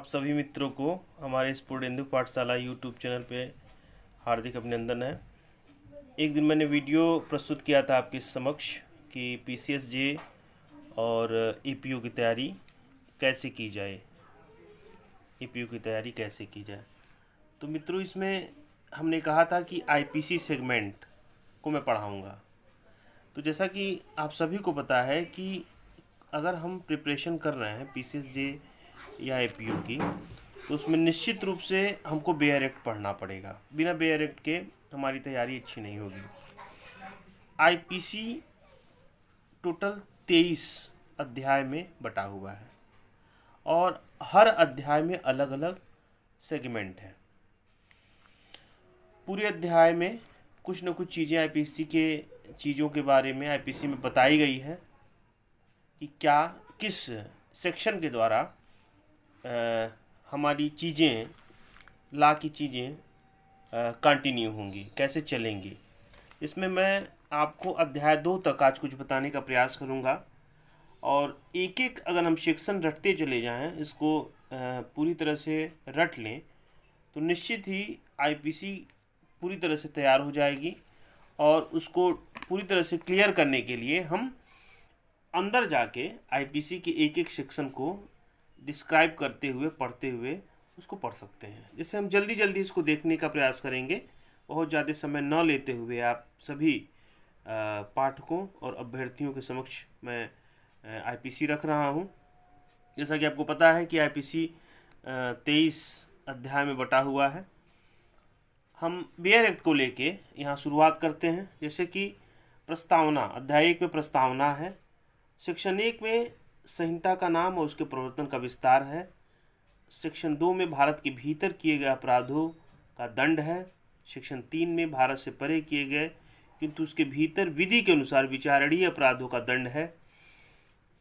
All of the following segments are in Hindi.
आप सभी मित्रों को हमारे स्फुटेन्दु पाठशाला यूट्यूब चैनल पे हार्दिक अभिनंदन है। एक दिन मैंने वीडियो प्रस्तुत किया था आपके समक्ष कि पीसीएसजे और ईपीयू की तैयारी कैसे की जाए, ईपीयू की तैयारी कैसे की जाए। तो मित्रों, इसमें हमने कहा था कि आईपीसी सेगमेंट को मैं पढ़ाऊँगा। तो जैसा कि आप सभी को पता है कि अगर हम प्रिपरेशन कर रहे हैं पीसीएसजे या एपीयू की, तो उसमें निश्चित रूप से हमको बेयर एक्ट पढ़ना पड़ेगा। बिना बेयर एक्ट के हमारी तैयारी अच्छी नहीं होगी। आईपीसी टोटल 23 अध्याय में बटा हुआ है और हर अध्याय में अलग अलग सेगमेंट है। पूरे अध्याय में कुछ न कुछ चीज़ें आईपीसी के चीज़ों के बारे में आईपीसी में बताई गई है कि क्या किस सेक्शन के द्वारा हमारी चीज़ें, ला की चीज़ें कंटिन्यू होंगी, कैसे चलेंगी। इसमें मैं आपको अध्याय 2 तक आज कुछ बताने का प्रयास करूंगा और एक एक अगर हम सेक्शन रटते चले जाएं, इसको पूरी तरह से रट लें, तो निश्चित ही आईपीसी पूरी तरह से तैयार हो जाएगी। और उसको पूरी तरह से क्लियर करने के लिए हम अंदर जाके आईपीसी के एक एक सेक्शन को डिस्क्राइब करते हुए, पढ़ते हुए उसको पढ़ सकते हैं। जैसे हम जल्दी जल्दी इसको देखने का प्रयास करेंगे, बहुत ज़्यादा समय न लेते हुए आप सभी पाठकों और अभ्यर्थियों के समक्ष मैं आईपीसी रख रहा हूँ। जैसा कि आपको पता है कि आईपीसी 23 अध्याय में बटा हुआ है। हम बेयर एक्ट को लेके यहाँ शुरुआत करते हैं। जैसे कि प्रस्तावना, अध्याय 1 में प्रस्तावना है। सेक्शन 1 में संहिता का नाम और उसके प्रवर्तन का विस्तार है। सेक्शन 2 में भारत के भीतर किए गए अपराधों का दंड है। सेक्शन 3 में भारत से परे किए गए किंतु उसके भीतर विधि के अनुसार विचारणीय अपराधों का दंड है।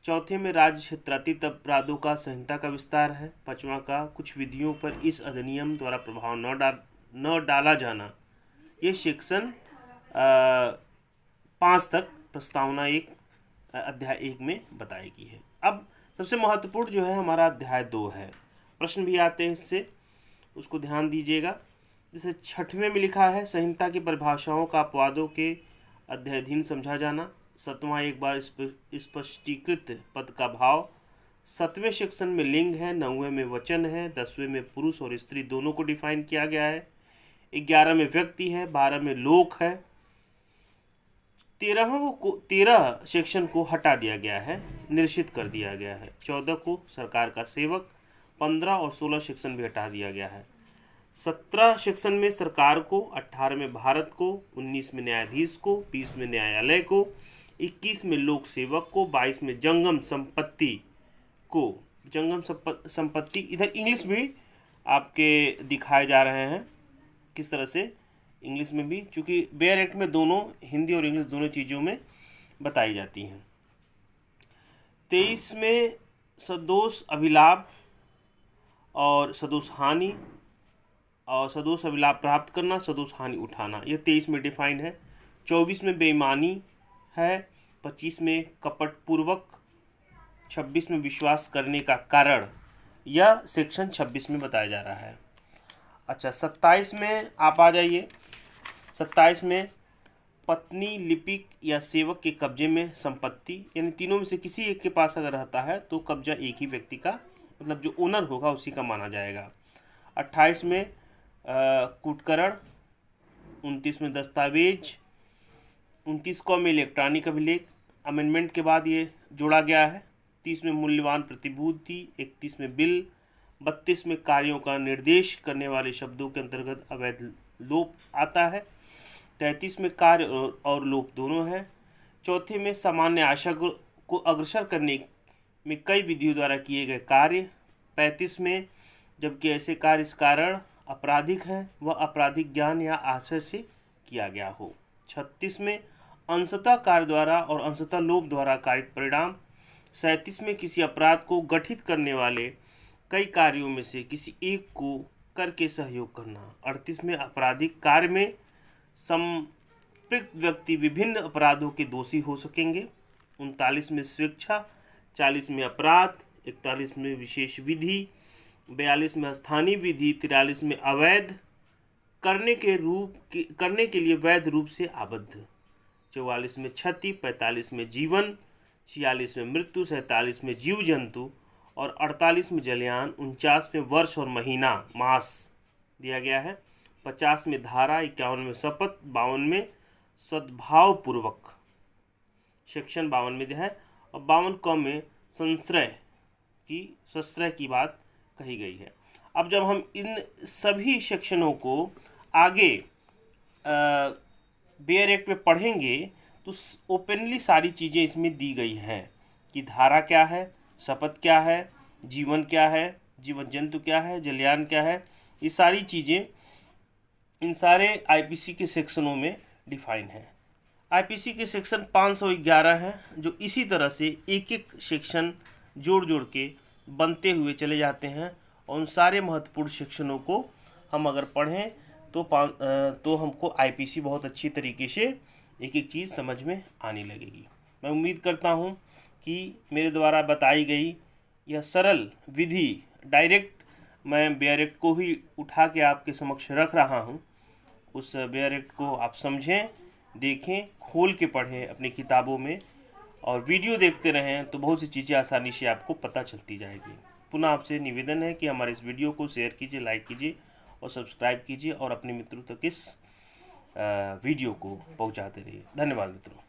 चौथे में राज्य क्षेत्रातीत अपराधों का संहिता का विस्तार है। 5वां का कुछ विधियों पर इस अधिनियम द्वारा प्रभाव न डाला जाना। ये सेक्शन 5 तक प्रस्तावना अध्याय 1 में बताई गई है। अब सबसे महत्वपूर्ण जो है हमारा अध्याय 2 है। प्रश्न भी आते हैं इससे, उसको ध्यान दीजिएगा। जैसे 6वें में लिखा है संहिता की परिभाषाओं का अपवादों के अध्ययन समझा जाना। 7वां एक बार स्पष्टीकृत पद का भाव। 7वें सेक्शन में लिंग है। 9वें में वचन है। 10वें में पुरुष और स्त्री दोनों को डिफाइन किया गया है। 11 में व्यक्ति है। 12 में लोक है। 13 सेक्शन को हटा दिया गया है, निश्चित कर दिया गया है। 14 को सरकार का सेवक। 15 और 16 सेक्शन भी हटा दिया गया है। 17 सेक्शन में सरकार को, 18 में भारत को, 19 में न्यायाधीश को, 20 में न्यायालय को, 21 में लोक सेवक को, 22 में जंगम संपत्ति को। जंगम संपत्ति इधर इंग्लिश भी आपके दिखाए जा रहे हैं किस तरह से, इंग्लिश में भी, चूँकि बेयर एक्ट में दोनों हिंदी और इंग्लिश दोनों चीज़ों में बताई जाती हैं। 23 में सदोष अभिलाभ और सदोष हानि, और सदोष अभिलाभ प्राप्त करना, सदोष हानि उठाना, ये 23 में डिफाइन है। 24 में बेईमानी है। 25 में कपटपूर्वक। 26 में विश्वास करने का कारण, यह सेक्शन 26 में बताया जा रहा है। अच्छा, 27 में आप आ जाइए। 27 में पत्नी, लिपिक या सेवक के कब्जे में संपत्ति, यानी तीनों में से किसी एक के पास अगर रहता है तो कब्जा एक ही व्यक्ति का, मतलब जो ओनर होगा उसी का माना जाएगा। 28 में कूटकरण। 29 में दस्तावेज। 29 को में इलेक्ट्रॉनिक अभिलेख, अमेंडमेंट के बाद ये जोड़ा गया है। 30 में मूल्यवान प्रतिभूति। 31 में बिल। 32 में कार्यों का निर्देश करने वाले शब्दों के अंतर्गत अवैध लोप आता है। 33 में कार्य और लोप दोनों है। चौथे में सामान्य आशा को अग्रसर करने में कई विधियों द्वारा किए गए कार्य। 35 में जबकि ऐसे कार्य इस कारण आपराधिक है, वह आपराधिक ज्ञान या आशय से किया गया हो। 36 में अंशतः कार्य द्वारा और अंशतः लोप द्वारा कारित परिणाम। 37 में किसी अपराध को गठित करने वाले कई कार्यों में से किसी एक को करके सहयोग करना। 38 में आपराधिक कार्य में संपृक्त व्यक्ति विभिन्न अपराधों के दोषी हो सकेंगे। 39 में स्वेच्छा। 40 में अपराध। 41 में विशेष विधि। 42 में स्थानीय विधि, 43 में अवैध, करने के लिए वैध रूप से आबद्ध, 44 में क्षति, 45 में जीवन, 46 में मृत्यु, 47 में जीव जंतु और 48 में जलयान, 49 में वर्ष और महीना मास दिया गया है, 50 में धारा, 51 में शपथ, 52 में सद्भाव पूर्वक, सेक्शन 52 में जो है, और 52 क में सश्रय की बात कही गई है। अब जब हम इन सभी सेक्शनों को आगे बेयर एक्ट में पढ़ेंगे तो ओपनली सारी चीज़ें इसमें दी गई हैं कि धारा क्या है, शपथ क्या है, जीवन क्या है, जीवन जंतु क्या है, जलयान क्या है, ये सारी चीज़ें इन सारे आईपीसी के सेक्शनों में डिफाइन है। आईपीसी के सेक्शन 511 हैं जो इसी तरह से एक एक सेक्शन जोड़ जोड़ के बनते हुए चले जाते हैं और उन सारे महत्वपूर्ण सेक्शनों को हम अगर पढ़ें तो हमको आईपीसी बहुत अच्छी तरीके से एक एक चीज़ समझ में आने लगेगी। मैं उम्मीद करता हूँ कि मेरे द्वारा बताई गई यह सरल विधि डायरेक्ट मैं बेयर एक्ट को ही उठा के आपके समक्ष रख रहा हूँ, उस बेयर एक्ट को आप समझें, देखें, खोल के पढ़ें अपनी किताबों में और वीडियो देखते रहें तो बहुत सी चीज़ें आसानी से आपको पता चलती जाएगी। पुनः आपसे निवेदन है कि हमारे इस वीडियो को शेयर कीजिए, लाइक कीजिए और सब्सक्राइब कीजिए और अपने मित्रों तक इस वीडियो को पहुंचाते रहिए। धन्यवाद मित्रों।